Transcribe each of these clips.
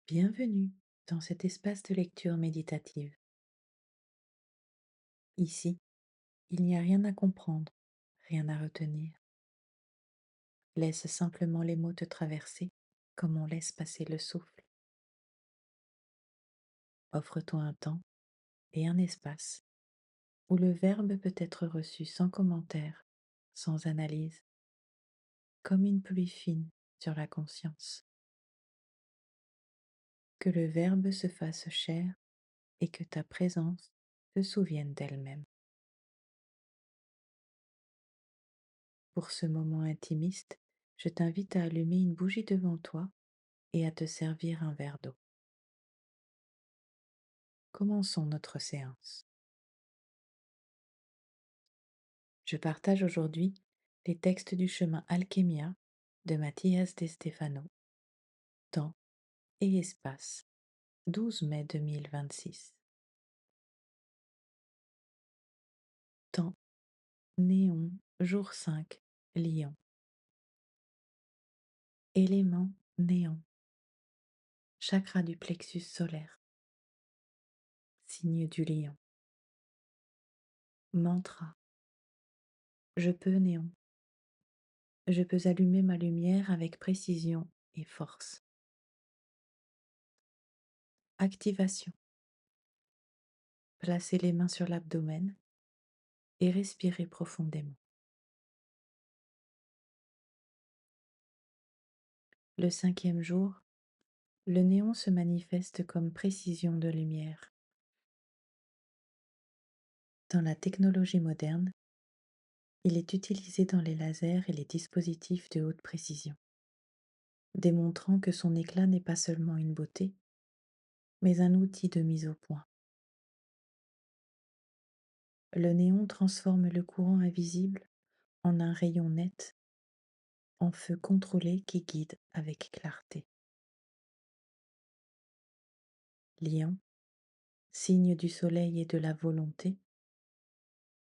Bienvenue dans cet espace de lecture méditative. Ici, il n'y a rien à comprendre, rien à retenir. Laisse simplement les mots te traverser comme on laisse passer le souffle. Offre-toi un temps et un espace où le verbe peut être reçu sans commentaire, sans analyse, comme une pluie fine sur la conscience. Que le verbe se fasse chair et que ta présence te souvienne d'elle-même. Pour ce moment intimiste, je t'invite à allumer une bougie devant toi et à te servir un verre d'eau. Commençons notre séance. Je partage aujourd'hui les textes du chemin Alchemia de Mathias De Stefano, Temps et espace, 12 mai 2026. Temps, néon, jour 5, Lion. Élément, néon, chakra du plexus solaire, signe du lion. Mantra, je peux néon. Je peux allumer ma lumière avec précision et force. Activation. Placez les mains sur l'abdomen et respirez profondément. Le 5e jour, le néon se manifeste comme précision de lumière. Dans la technologie moderne, il est utilisé dans les lasers et les dispositifs de haute précision, démontrant que son éclat n'est pas seulement une beauté, mais un outil de mise au point. Le néon transforme le courant invisible en un rayon net, en feu contrôlé qui guide avec clarté. Lion, signe du soleil et de la volonté,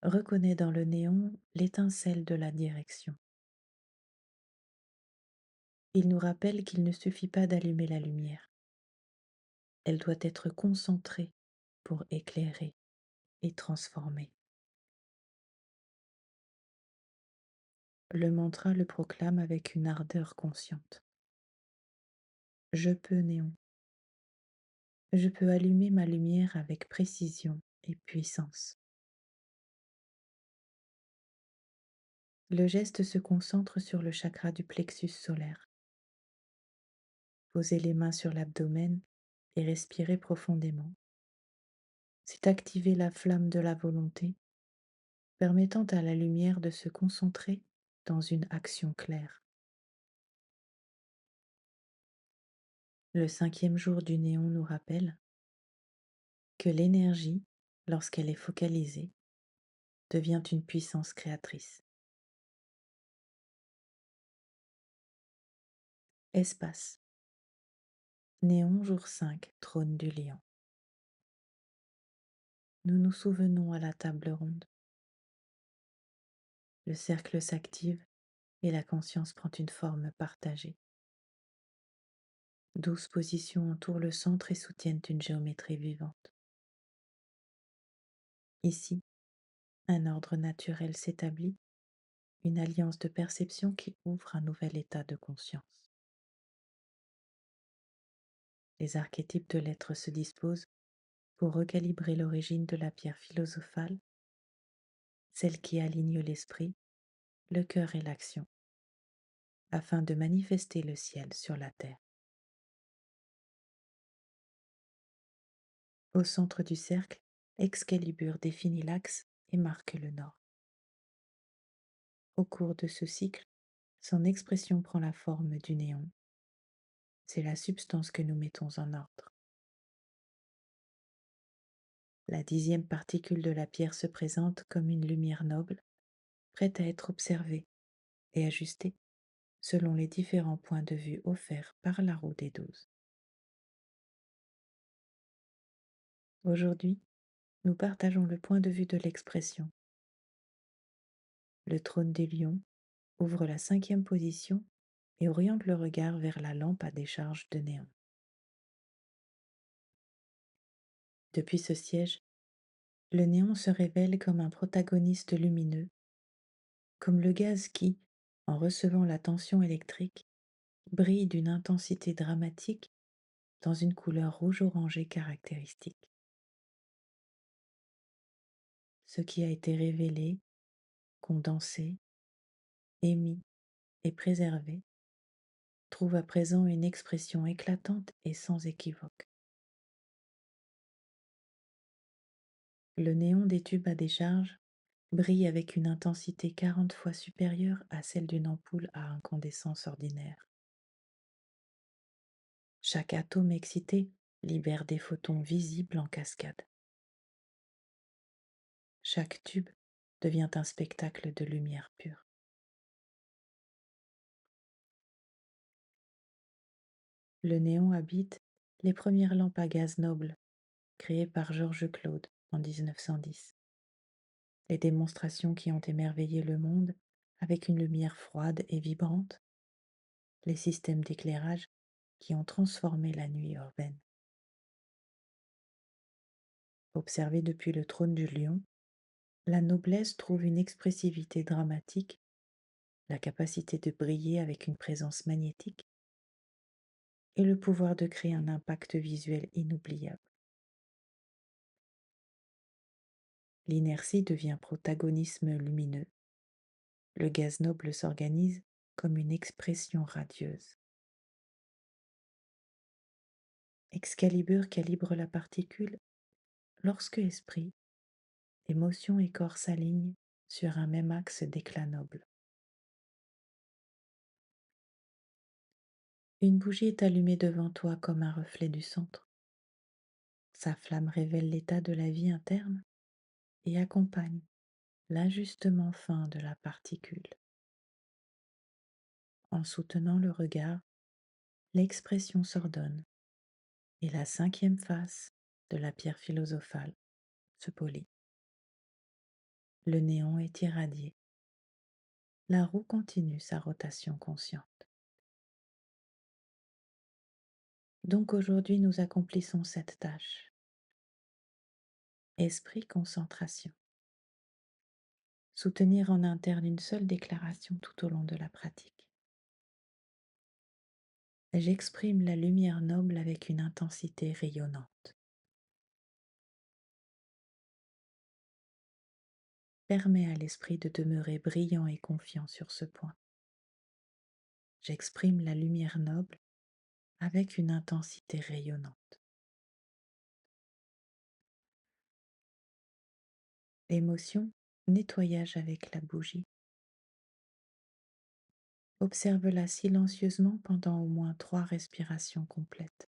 reconnaît dans le néon l'étincelle de la direction. Il nous rappelle qu'il ne suffit pas d'allumer la lumière. Elle doit être concentrée pour éclairer et transformer. Le mantra le proclame avec une ardeur consciente. Je peux néon. Je peux allumer ma lumière avec précision et puissance. Le geste se concentre sur le chakra du plexus solaire. Posez les mains sur l'abdomen et respirez profondément. C'est activer la flamme de la volonté, permettant à la lumière de se concentrer dans une action claire. Le 5e jour du néon nous rappelle que l'énergie, lorsqu'elle est focalisée, devient une puissance créatrice. Espace. Néon jour 5, trône du lion. Nous nous souvenons à la table ronde. Le cercle s'active et la conscience prend une forme partagée. 12 positions entourent le centre et soutiennent une géométrie vivante. Ici, un ordre naturel s'établit, une alliance de perception qui ouvre un nouvel état de conscience. Les archétypes de l'être se disposent pour recalibrer l'origine de la pierre philosophale, celle qui aligne l'esprit, le cœur et l'action, afin de manifester le ciel sur la terre. Au centre du cercle, Excalibur définit l'axe et marque le nord. Au cours de ce cycle, son expression prend la forme du néon. C'est la substance que nous mettons en ordre. La 10e particule de la pierre se présente comme une lumière noble, prête à être observée et ajustée selon les différents points de vue offerts par la roue des 12. Aujourd'hui, nous partageons le point de vue de l'expression. Le trône des lions ouvre la 5e position et oriente le regard vers la lampe à décharge de néon. Depuis ce siège, le néon se révèle comme un protagoniste lumineux, comme le gaz qui, en recevant la tension électrique, brille d'une intensité dramatique dans une couleur rouge-orangée caractéristique. Ce qui a été révélé, condensé, émis et préservé trouve à présent une expression éclatante et sans équivoque. Le néon des tubes à décharge brille avec une intensité 40 fois supérieure à celle d'une ampoule à incandescence ordinaire. Chaque atome excité libère des photons visibles en cascade. Chaque tube devient un spectacle de lumière pure. Le néon habite les premières lampes à gaz nobles créées par Georges Claude en 1910. Les démonstrations qui ont émerveillé le monde avec une lumière froide et vibrante, les systèmes d'éclairage qui ont transformé la nuit urbaine. Observée depuis le trône du lion, la noblesse trouve une expressivité dramatique, la capacité de briller avec une présence magnétique et le pouvoir de créer un impact visuel inoubliable. L'inertie devient protagonisme lumineux. Le gaz noble s'organise comme une expression radieuse. Excalibur calibre la particule lorsque esprit, émotion et corps s'alignent sur un même axe d'éclat noble. Une bougie est allumée devant toi comme un reflet du centre. Sa flamme révèle l'état de la vie interne et accompagne l'ajustement fin de la particule. En soutenant le regard, l'expression s'ordonne et la cinquième face de la pierre philosophale se polit. Le néon est irradié. La roue continue sa rotation consciente. Donc aujourd'hui, nous accomplissons cette tâche. Esprit concentration. Soutenir en interne une seule déclaration tout au long de la pratique. J'exprime la lumière noble avec une intensité rayonnante. Permets à l'esprit de demeurer brillant et confiant sur ce point. J'exprime la lumière noble avec une intensité rayonnante. Émotion, nettoyage avec la bougie. Observe-la silencieusement pendant au moins 3 respirations complètes.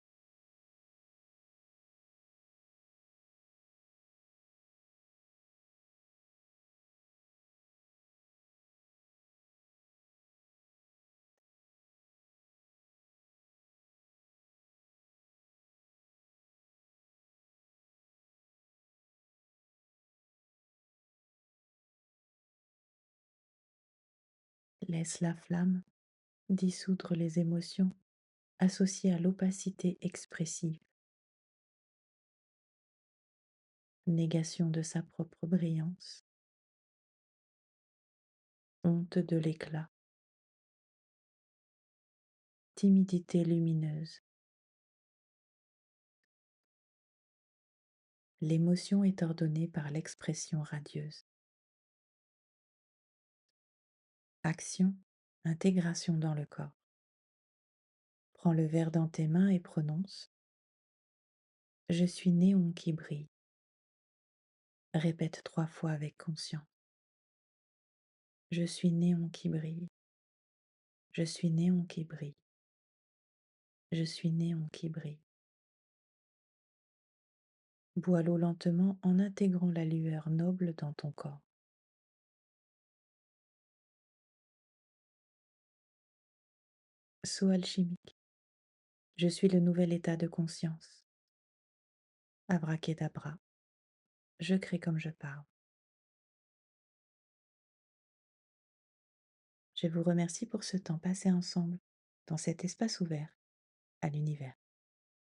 Laisse la flamme dissoudre les émotions associées à l'opacité expressive. Négation de sa propre brillance. Honte de l'éclat. Timidité lumineuse. L'émotion est ordonnée par l'expression radieuse. Action, intégration dans le corps. Prends le verre dans tes mains et prononce : je suis néon qui brille. Répète 3 fois avec conscience. Je suis néon qui brille. Je suis néon qui brille. Je suis néon qui brille. Bois l'eau lentement en intégrant la lueur noble dans ton corps. Saut alchimique. Je suis le nouvel état de conscience. Abracadabra. Je crée comme je parle. Je vous remercie pour ce temps passé ensemble dans cet espace ouvert à l'univers.